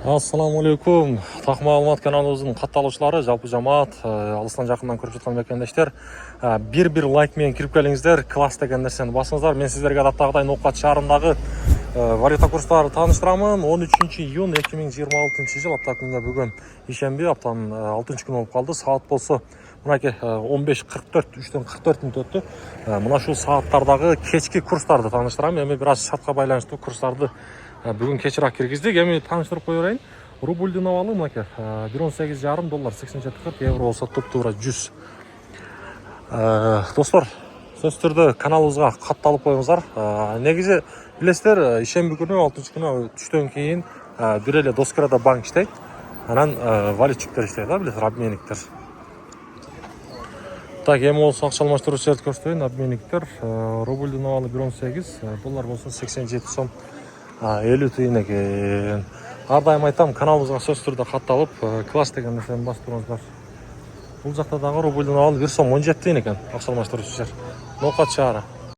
Ассаламу алейкум. Так маалымат каналыбыздын катталуучулары, жалпы жамаат, алыстан жакындан көрүп жаткан мекендештер, бир лайк менен кирип келиңиздер, класс деген нерсени басыңыздар. Мен сиздерге адаттагыдай Ноокат шаарындагы валюта курстарын тааныштырамын. 13 июнь 2026 жыл, апта күнгө бүгүн ишемби, аптанын 6-күнү болуп калды. Саат болсо мынакей 15:44, 3-төн 44 мүнөт өттү. Мына ушул сааттардагы кечки курстарды тааныштырам. Эми бир аз шартка байланыштуу курстарды бүгүн кечирээк киргизди. Эми тааныштырып кое берейин. Рубльдун абалы мынакей 1.18,5 доллар 87,40 евро болсо туп-туура 100. Достор, сөзсүз түрдө каналыбызга катталып коюңуздар. Негизи билесиздер, ишемби күнү 6-күнү түштөн кийин бир эле Доскоредо банк иштейт. Анан валютчиктер иштейт, билесиздер, обменниктер. Так, эми болсо акча алмаштыруу шерт көрсөтөйүн. Обменниктер рубльдун абалы 1.18, доллар болсо 87 сом 50 тыйын экен. Ар дайым айтам, каналыбызга сөзсүз түрдө катталып, класс деген нерсени басып туруңуздар. Бул жакта дагы рубльдун абалы 1 сом 17 тыйын экен. Акча алмаштыруучу жер. Ноокат шаары.